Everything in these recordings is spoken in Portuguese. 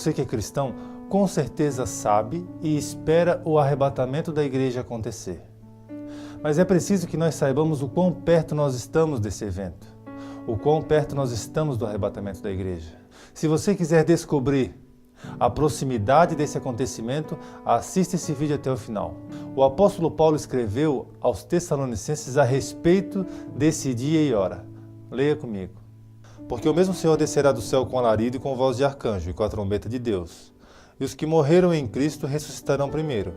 Você que é cristão, com certeza sabe e espera o arrebatamento da igreja acontecer. Mas é preciso que nós saibamos o quão perto nós estamos desse evento, o quão perto nós estamos do arrebatamento da igreja. Se você quiser descobrir a proximidade desse acontecimento, assista esse vídeo até o final. O apóstolo Paulo escreveu aos Tessalonicenses a respeito desse dia e hora. Leia comigo. Porque o mesmo Senhor descerá do céu com alarido e com voz de arcanjo e com a trombeta de Deus. E os que morreram em Cristo ressuscitarão primeiro.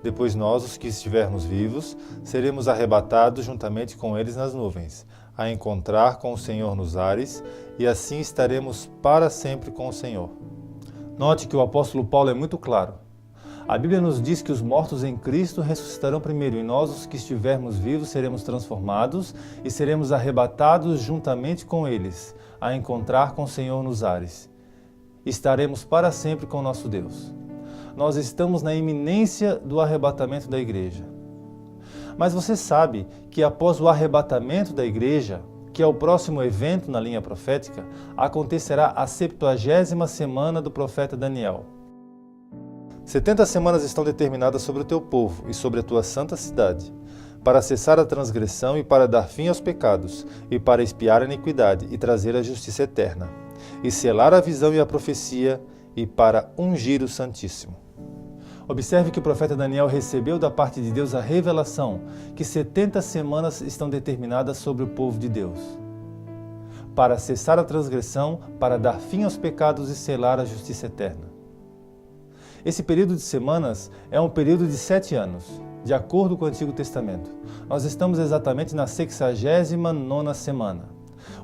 Depois nós, os que estivermos vivos, seremos arrebatados juntamente com eles nas nuvens, a encontrar com o Senhor nos ares, e assim estaremos para sempre com o Senhor. Note que o apóstolo Paulo é muito claro. A Bíblia nos diz que os mortos em Cristo ressuscitarão primeiro, e nós, os que estivermos vivos, seremos transformados e seremos arrebatados juntamente com eles, a encontrar com o Senhor nos ares. Estaremos para sempre com nosso Deus. Nós estamos na iminência do arrebatamento da igreja. Mas você sabe que após o arrebatamento da igreja, que é o próximo evento na linha profética, acontecerá a 70ª semana do profeta Daniel. 70 semanas estão determinadas sobre o teu povo e sobre a tua santa cidade, para cessar a transgressão e para dar fim aos pecados, e para expiar a iniquidade e trazer a justiça eterna, e selar a visão e a profecia, e para ungir o Santíssimo. Observe que o profeta Daniel recebeu da parte de Deus a revelação que 70 semanas estão determinadas sobre o povo de Deus, para cessar a transgressão, para dar fim aos pecados e selar a justiça eterna. Esse período de semanas é um período de 7 anos, de acordo com o Antigo Testamento. Nós estamos exatamente na 69ª semana.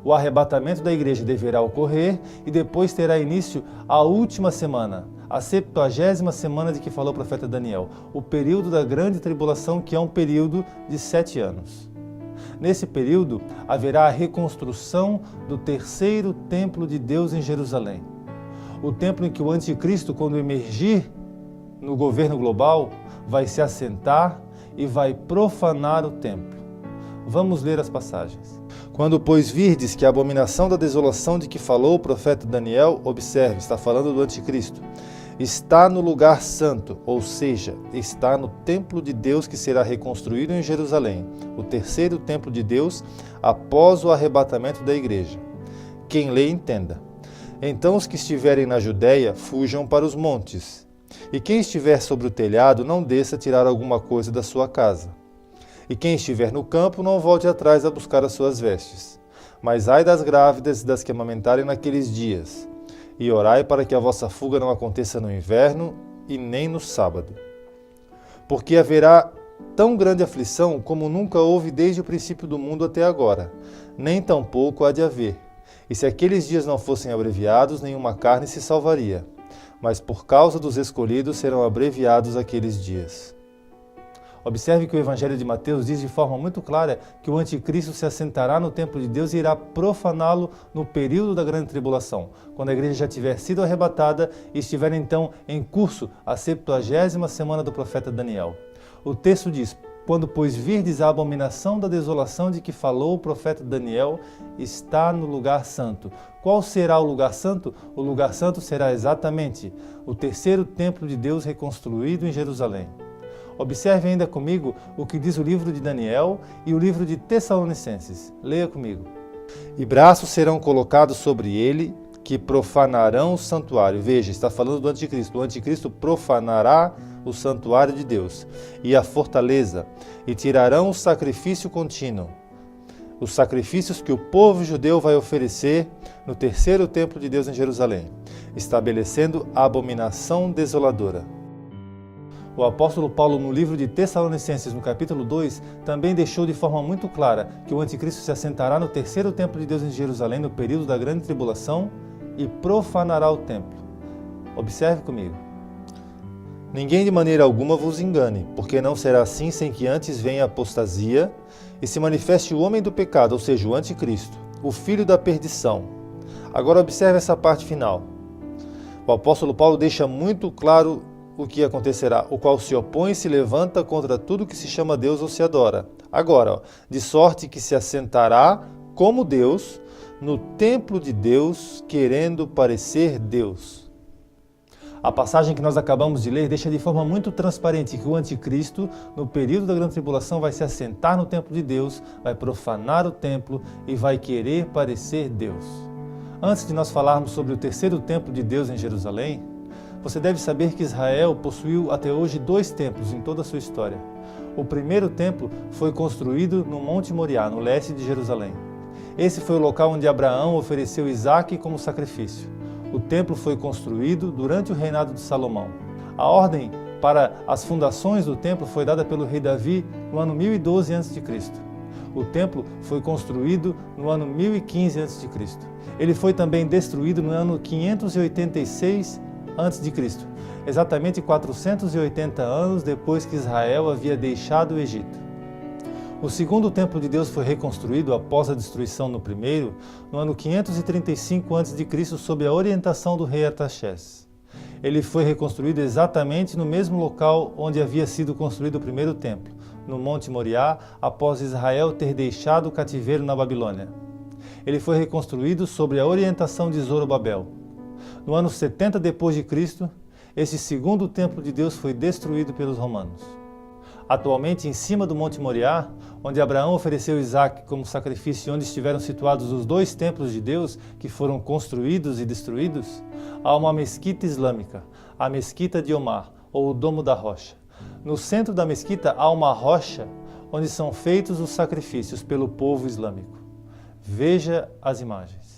O arrebatamento da igreja deverá ocorrer e depois terá início a última semana, a 70ª semana de que falou o profeta Daniel, o período da grande tribulação, que é um período de 7 anos. Nesse período, haverá a reconstrução do terceiro templo de Deus em Jerusalém. O templo em que o anticristo, quando emergir no governo global, vai se assentar e vai profanar o templo. Vamos ler as passagens. Quando, pois, virdes que a abominação da desolação de que falou o profeta Daniel, observe, está falando do anticristo, está no lugar santo, ou seja, está no templo de Deus que será reconstruído em Jerusalém, o terceiro templo de Deus após o arrebatamento da igreja. Quem lê, entenda. Então os que estiverem na Judéia fujam para os montes, e quem estiver sobre o telhado não desça tirar alguma coisa da sua casa. E quem estiver no campo não volte atrás a buscar as suas vestes. Mas ai das grávidas e das que amamentarem naqueles dias, e orai para que a vossa fuga não aconteça no inverno e nem no sábado. Porque haverá tão grande aflição como nunca houve desde o princípio do mundo até agora, nem tampouco há de haver. E se aqueles dias não fossem abreviados, nenhuma carne se salvaria. Mas por causa dos escolhidos serão abreviados aqueles dias. Observe que o Evangelho de Mateus diz de forma muito clara que o anticristo se assentará no templo de Deus e irá profaná-lo no período da grande tribulação, quando a igreja já tiver sido arrebatada e estiver então em curso a 70ª semana do profeta Daniel. O texto diz: quando, pois, virdes a abominação da desolação de que falou o profeta Daniel, está no lugar santo. Qual será o lugar santo? O lugar santo será exatamente o terceiro templo de Deus reconstruído em Jerusalém. Observe ainda comigo o que diz o livro de Daniel e o livro de Tessalonicenses. Leia comigo. E braços serão colocados sobre ele, que profanarão o santuário. Veja, está falando do anticristo. O anticristo profanará o santuário de Deus e a fortaleza, e tirarão o sacrifício contínuo, os sacrifícios que o povo judeu vai oferecer no terceiro templo de Deus em Jerusalém, estabelecendo a abominação desoladora. O apóstolo Paulo, no livro de Tessalonicenses, no capítulo 2, também deixou de forma muito clara que o anticristo se assentará no terceiro templo de Deus em Jerusalém no período da grande tribulação e profanará o templo. Observe comigo. Ninguém de maneira alguma vos engane, porque não será assim sem que antes venha a apostasia e se manifeste o homem do pecado, ou seja, o anticristo, o filho da perdição. Agora observe essa parte final. O apóstolo Paulo deixa muito claro o que acontecerá, o qual se opõe e se levanta contra tudo que se chama Deus ou se adora. Agora, de sorte que se assentará como Deus no templo de Deus, querendo parecer Deus. A passagem que nós acabamos de ler deixa de forma muito transparente que o anticristo, no período da grande tribulação, vai se assentar no templo de Deus, vai profanar o templo e vai querer parecer Deus. Antes de nós falarmos sobre o terceiro templo de Deus em Jerusalém, você deve saber que Israel possuiu até hoje 2 templos em toda a sua história. O primeiro templo foi construído no Monte Moriá, no leste de Jerusalém. Esse foi o local onde Abraão ofereceu Isaque como sacrifício. O templo foi construído durante o reinado de Salomão. A ordem para as fundações do templo foi dada pelo rei Davi no ano 1012 a.C. O templo foi construído no ano 1015 a.C. Ele foi também destruído no ano 586 a.C., exatamente 480 anos depois que Israel havia deixado o Egito. O segundo templo de Deus foi reconstruído após a destruição no primeiro, no ano 535 a.C., sob a orientação do rei Artaxerxes. Ele foi reconstruído exatamente no mesmo local onde havia sido construído o primeiro templo, no Monte Moriá, após Israel ter deixado o cativeiro na Babilônia. Ele foi reconstruído sob a orientação de Zorobabel. No ano 70 depois de Cristo, esse segundo templo de Deus foi destruído pelos romanos. Atualmente, em cima do Monte Moriá, onde Abraão ofereceu Isaque como sacrifício e onde estiveram situados os 2 templos de Deus que foram construídos e destruídos, há uma mesquita islâmica, a Mesquita de Omar, ou o Domo da Rocha. No centro da mesquita há uma rocha onde são feitos os sacrifícios pelo povo islâmico. Veja as imagens.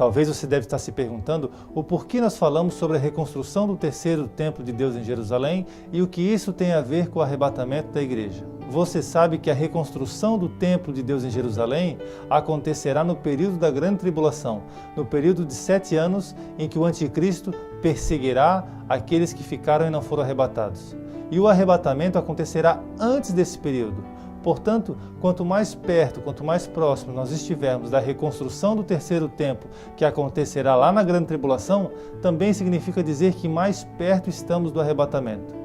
Talvez você deve estar se perguntando o porquê nós falamos sobre a reconstrução do terceiro templo de Deus em Jerusalém e o que isso tem a ver com o arrebatamento da igreja. Você sabe que a reconstrução do templo de Deus em Jerusalém acontecerá no período da grande tribulação, no período de 7 anos em que o anticristo perseguirá aqueles que ficaram e não foram arrebatados. E o arrebatamento acontecerá antes desse período. Portanto, quanto mais perto, quanto mais próximo nós estivermos da reconstrução do terceiro templo, que acontecerá lá na grande tribulação, também significa dizer que mais perto estamos do arrebatamento.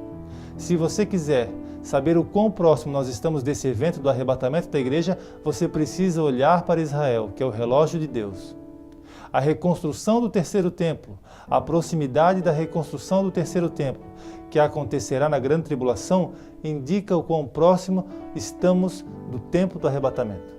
Se você quiser saber o quão próximo nós estamos desse evento do arrebatamento da igreja, você precisa olhar para Israel, que é o relógio de Deus. A reconstrução do terceiro templo, a proximidade da reconstrução do terceiro templo, que acontecerá na grande tribulação, indica o quão próximo estamos do tempo do arrebatamento.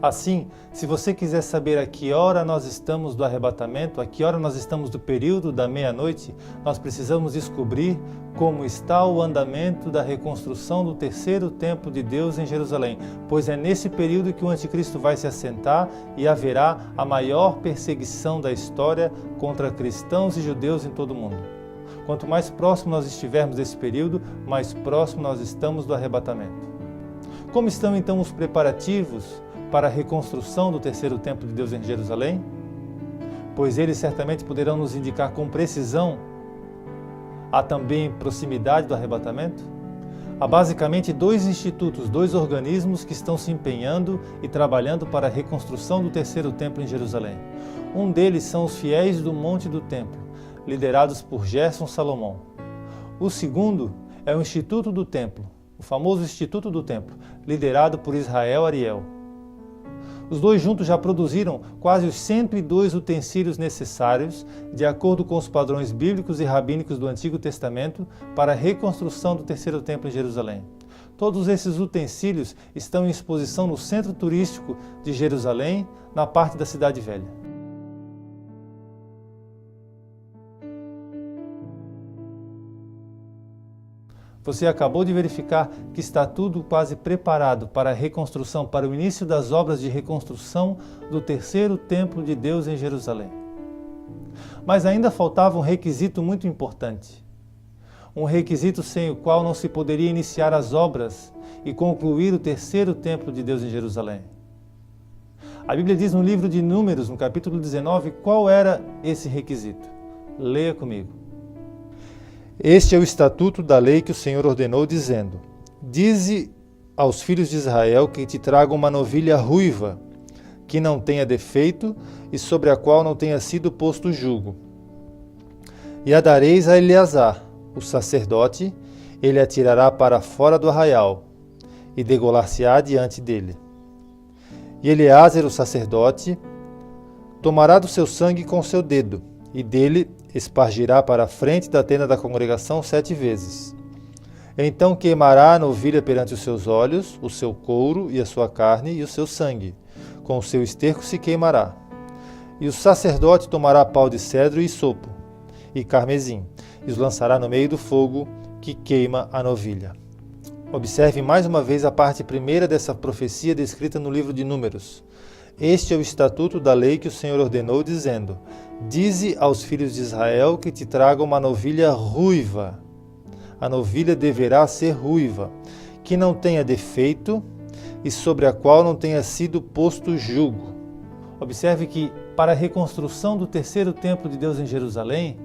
Assim, se você quiser saber a que hora nós estamos do arrebatamento, a que hora nós estamos do período da meia-noite, nós precisamos descobrir como está o andamento da reconstrução do terceiro templo de Deus em Jerusalém, pois é nesse período que o anticristo vai se assentar e haverá a maior perseguição da história contra cristãos e judeus em todo o mundo. Quanto mais próximo nós estivermos desse período, mais próximo nós estamos do arrebatamento. Como estão então os preparativos para a reconstrução do terceiro templo de Deus em Jerusalém? Pois eles certamente poderão nos indicar com precisão a também proximidade do arrebatamento. Há basicamente 2 institutos, 2 organismos que estão se empenhando e trabalhando para a reconstrução do terceiro templo em Jerusalém. Um deles são os fiéis do Monte do Templo, liderados por Gerson Salomão. O segundo é o Instituto do Templo, o famoso Instituto do Templo, liderado por Israel Ariel. Os dois juntos já produziram quase os 102 utensílios necessários, de acordo com os padrões bíblicos e rabínicos do Antigo Testamento, para a reconstrução do terceiro templo em Jerusalém. Todos esses utensílios estão em exposição no centro turístico de Jerusalém, na parte da Cidade Velha. Você acabou de verificar que está tudo quase preparado para a reconstrução, para o início das obras de reconstrução do terceiro templo de Deus em Jerusalém. Mas ainda faltava um requisito muito importante. Um requisito sem o qual não se poderia iniciar as obras e concluir o terceiro templo de Deus em Jerusalém. A Bíblia diz no livro de Números, no capítulo 19, qual era esse requisito. Leia comigo. Este é o estatuto da lei que o Senhor ordenou, dizendo: Dize aos filhos de Israel que te tragam uma novilha ruiva, que não tenha defeito e sobre a qual não tenha sido posto jugo. E a dareis a Eleazar, o sacerdote, ele a tirará para fora do arraial, e degolar-se-á diante dele. E Eleazar, o sacerdote, tomará do seu sangue com seu dedo, e dele espargirá para a frente da tenda da congregação 7 vezes. Então queimará a novilha perante os seus olhos, o seu couro e a sua carne e o seu sangue. Com o seu esterco se queimará. E o sacerdote tomará pau de cedro e sopo, e carmesim, e os lançará no meio do fogo que queima a novilha. Observe mais uma vez a parte primeira dessa profecia descrita no livro de Números. Este é o estatuto da lei que o Senhor ordenou, dizendo: Dize aos filhos de Israel que te tragam uma novilha ruiva. A novilha deverá ser ruiva, que não tenha defeito e sobre a qual não tenha sido posto jugo. Observe que, para a reconstrução do terceiro templo de Deus em Jerusalém,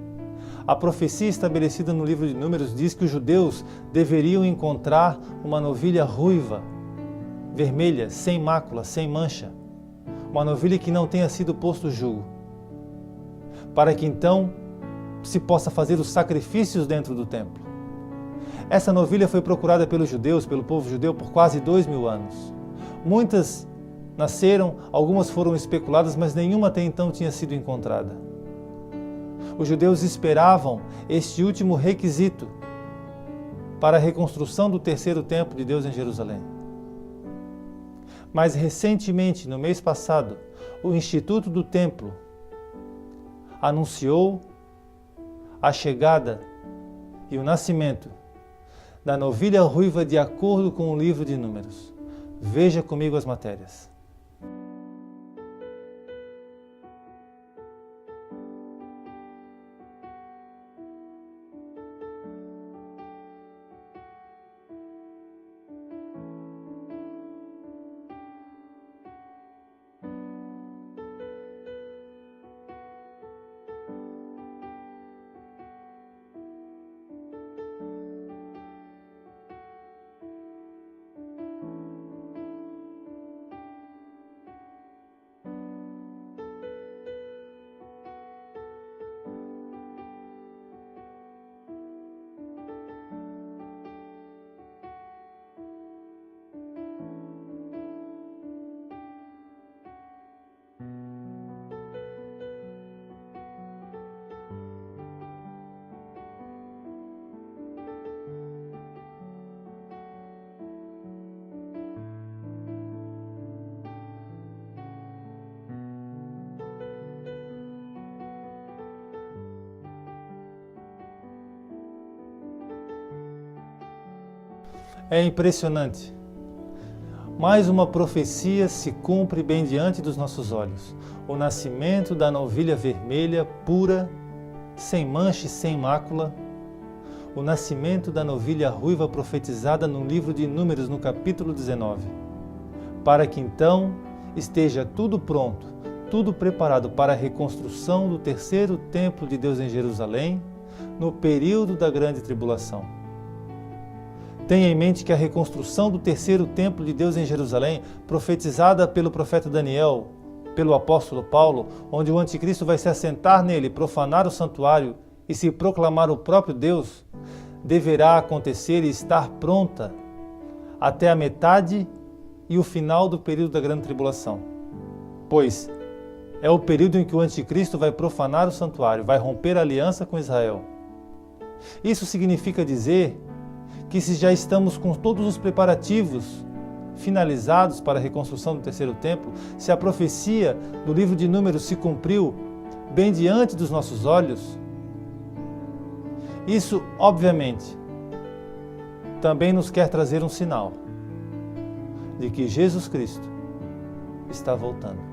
a profecia estabelecida no livro de Números diz que os judeus deveriam encontrar uma novilha ruiva, vermelha, sem mácula, sem mancha. Uma novilha que não tenha sido posto jugo, para que então se possa fazer os sacrifícios dentro do templo. Essa novilha foi procurada pelos judeus, pelo povo judeu, por quase 2000 anos. Muitas nasceram, algumas foram especuladas, mas nenhuma até então tinha sido encontrada. Os judeus esperavam este último requisito para a reconstrução do terceiro templo de Deus em Jerusalém. Mas recentemente, no mês passado, o Instituto do Templo anunciou a chegada e o nascimento da novilha ruiva de acordo com o livro de Números. Veja comigo as matérias. É impressionante. Mais uma profecia se cumpre bem diante dos nossos olhos. O nascimento da novilha vermelha, pura, sem mancha e sem mácula. O nascimento da novilha ruiva profetizada no livro de Números, no capítulo 19. Para que então esteja tudo pronto, tudo preparado para a reconstrução do terceiro templo de Deus em Jerusalém, no período da grande tribulação. Tenha em mente que a reconstrução do terceiro templo de Deus em Jerusalém, profetizada pelo profeta Daniel, pelo apóstolo Paulo, onde o anticristo vai se assentar nele, profanar o santuário e se proclamar o próprio Deus, deverá acontecer e estar pronta até a metade e o final do período da grande tribulação. Pois é o período em que o anticristo vai profanar o santuário, vai romper a aliança com Israel. Isso significa dizer que se já estamos com todos os preparativos finalizados para a reconstrução do terceiro templo, se a profecia do livro de Números se cumpriu bem diante dos nossos olhos, isso, obviamente, também nos quer trazer um sinal de que Jesus Cristo está voltando.